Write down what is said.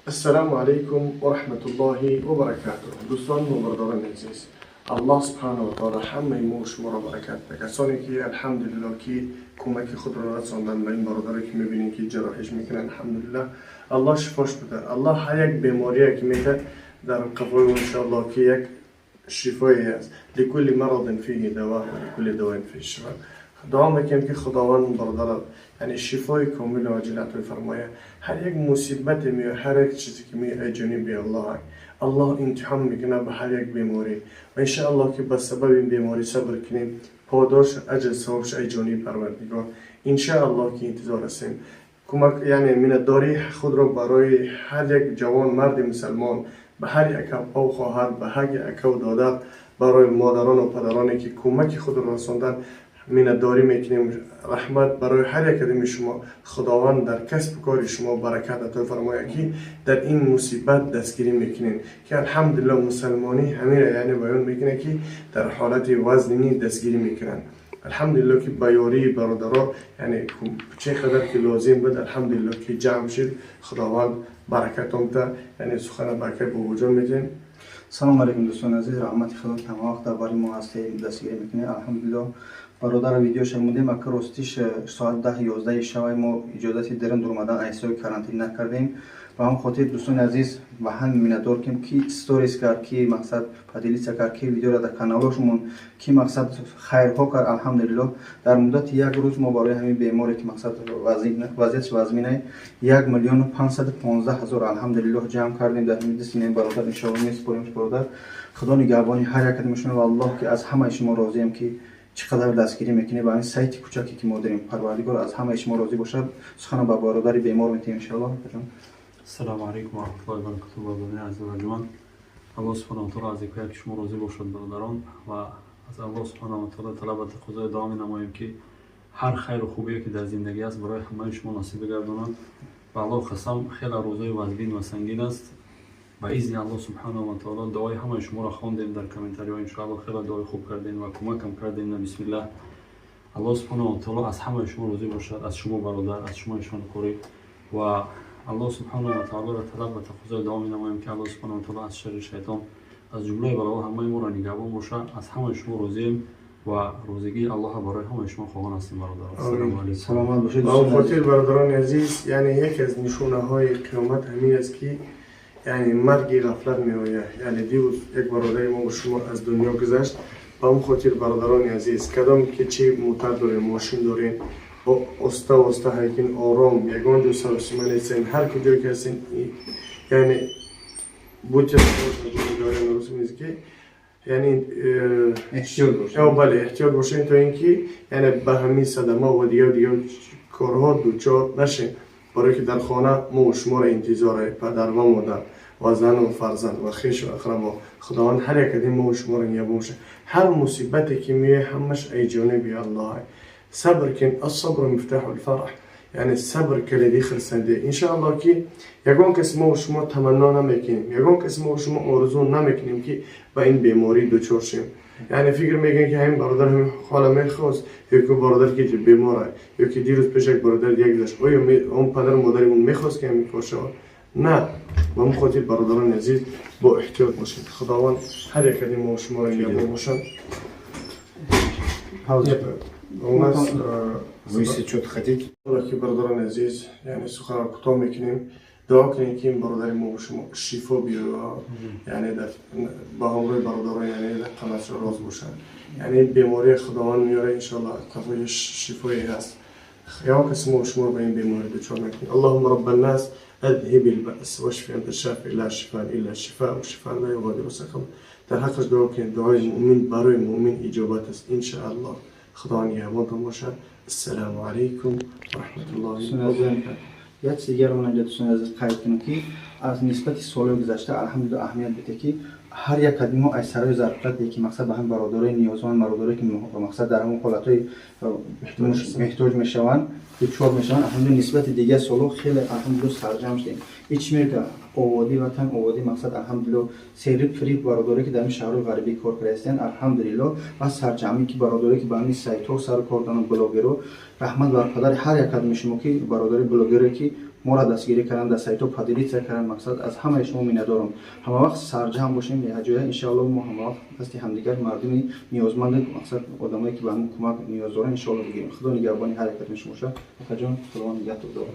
السلام علیکم و رحمت الله و برکاته. دوستان و برادران عزیز، الله سبحانه و تعالی همه ما و شما را برکت بده. کسانی که الحمدلله که کمک خود را رساندن به این برادری که میبینید که جراحیش میکنن، الحمدلله الله شفاش بده. الله هر یک بیماری که میده در قفای ان شاء الله که یک شفایی است. لكل مرض فيه دواء و لكل دواء فيه شفاء. دعا میکنم که خداوند برادر یعنی شفای کامل و عاجل عطا فرمایه. هر یک مصیبت میاد، هر یک چیزی که میاد جانبی الله الله امتحان میکنه به هر یک بیماری و ان شاء الله که به سبب این بیماری صبر کنیم، پاداش اجر ثوابش ای جانی پروردگار ان شاء الله که انتظار هستیم. کمک یعنی مینداری خود را برای هر یک جوان مرد مسلمان به هر یک او خواهر به هر یک او دادر، برای مادران و پدرانی که کمک خود را رساندن مینداری میکنیم. رحمت برای هر یک کدام شما، خداوند در کسب کار شما برکت عطا فرماید که در این مصیبت دستگیری میکنین که الحمدلله مسلمانی همین یعنی بیان میکنه که در حالت وزنی دستگیری میکنن. الحمدلله که بیاری برادرها یعنی چه قدر که لازم بود الحمدلله که جمع شد. خداوند برکت آمده یعنی سخن برکت به وجود میدین. سلام علیکم دوستان عزیز، رحمت خدا تمام وقت درباره ما هستیم دستگیری میکنه. الحمدلله برادر ویدیو شمودیم اکر راستیش ساعت 10-11 شب ما اجازت درن اومدن ایسای کرانتین نکردیم و هم خاطر دوستان عزیز و هم میندار کیم کی استوریز کرد کی مقصد پادلیس کرد کی ویدیو را در کانالشمون کی مقصد خیرها کرد. الحمدلله در مدت یک روز ما برای همین بیماری که مقصد وضعیتش وزمینه 1,515,000 الحمدلله جمع کردیم در همین دستین برادر ان شاء الله میسپاریم برادر. خدا نگهبانی هر یک کدومشون و الله که از همه شما راضیم که چقدر دستگیری میکنه با این سایت کوچکی که ما داریم. پروردگار از همه شما راضی باشد. سخن با برادر بیمار میتیم ان شاء الله. السلام علیکم و رحمت الله و برکاته. برادران عزیز و ارجمند، الله سبحانه و تعالی از اینکه شما راضی باشد برادران و از الله سبحانه و تعالی طلب و تقاضای دعا نماییم که هر خیر و خوبی که در زندگی است برای همه شما نصیب گرداند. و الله قسم خیلی روزای وزبین و سنگین است. با اذن الله سبحانه و تعالی دعای همه شما را خواندیم در کامنتاری ها. ان شاء الله خیلی دعای خوب کردین و کمک هم کردین. بسم الله. الله سبحانه و تعالی از همه شما راضی باشد، از شما برادر، از شما ایشان خوری و الله سبحانه و تعالی را طلب و تقاضای دعا می‌نماییم که الله سبحانه و تعالی از شر شیطان از جمله بلا همه ما را نگهبان باشد. از همه شما راضیم و روزگی الله برای همه شما خواهان هستیم برادر. السلام علیکم. سلامت باشید با خاطر برادران عزیز، یعنی یکی از نشونه های قیامت همین است که یعنی مرگ غفلت می آید. یعنی دیروز یک برادر ما و شما از دنیا گذشت. با اون خاطر برادران عزیز، کدام که چی موتور دارین، ماشین دارین، استا هایکین آرام یگان جو سر سیمان ایستین هر کجایی که هستین یعنی بوچه دارین رسم نیست که یعنی احتیاط باشید. بله احتیاط باشین تا اینکه یعنی به همین صدمه و دیگه کارها دوچار نشین. برای که در خانه ما و شما را انتظار پدر و مادر و زن و فرزند و خویش و اقربا خداوند هر یک ما و شما را نگهبان باشه. هر مصیبتی که میه همش ای جانب الله. صبر کن، الصبر مفتاح الفرح. یعنی صبر کلیدی خرسنده. ان شاء الله که یگان کس ما و شما تمنا نمیکنیم، یگان کس ما و شما آرزو نمیکنیم که با این بیماری دچار شیم. یعنی فکر میکنیم که همین برادر همین حالا میخواست یا که برادر که بیماره یا که دیروز پیش یک برادر یک داشت آیا اون پدر و مادرمون میخواست که همین کار شود؟ نه. با اون خاطر برادران عزیز با احتیاط باشید. خداوند هر یک کدام ما و شما را نگهبان باشد. У нас вы если что-то хотите. که برادران عزیز یعنی سخن را کوتاه میکنیم. دعا کنیم که این برادر ما و شما شفا بیاره، یعنی در با همراه برادران یعنی در قنات راز باشن. یعنی بیماری خداوند میاره ان شاء الله قضای شفایی هست. یا کسی ما و شما به این بیماری دچار نکنیم. اللهم رب الناس اذهب البأس واشف انت الشافي لا شفاء الا الشفاء والشفاء لا يغادر سقما. در حقش دعا کنیم. دعای مؤمن برای مؤمن اجابت است ان شاء الله. خدا نگهبانتان باشد. السلام علیکم و رحمت الله و برکاته. یک چیز دیگر من اینجا دوستان عزیز قید کنم که از نسبت سال گذشته الحمدلله اهمیت بده که هر یک کدوم ما از سرای ضرورت که مقصد به هم برادرای نیازمند برادرایی که مقصد در همون حالتهای محتاج میشوند دچار میشوند الحمدلله نسبت دیگه سالو خیلی الحمدلله سرجم شدیم. هیچ میگه آبادی وطن آبادی مقصد الحمدلله سریع فریق برادرایی که در این شهر غربی کار کردن الحمدلله و سرجمی که برادرایی که به همین سایت ها سر کار دارن بلاگرو رحمت بر پدر هر یک کدوم شما که برادر بلاگری که моро дастгирӣ карданд, дар сайтҳо падилитсия карданд. Мақсад аз ҳамаи шумо миннатдорам. Ҳамавақт сарҷам бошем, ҳаҷоя иншоалло мо ҳамавақт дасти ҳамдигар мардуми ниёзманд, мақсад одамое ки ба ҳамон кӯмак ниёз доранд иншоалло бигирем. Худо нигаҳбони ҳар якатон шумо бошад. Акаҷон, худованд нигҳдор.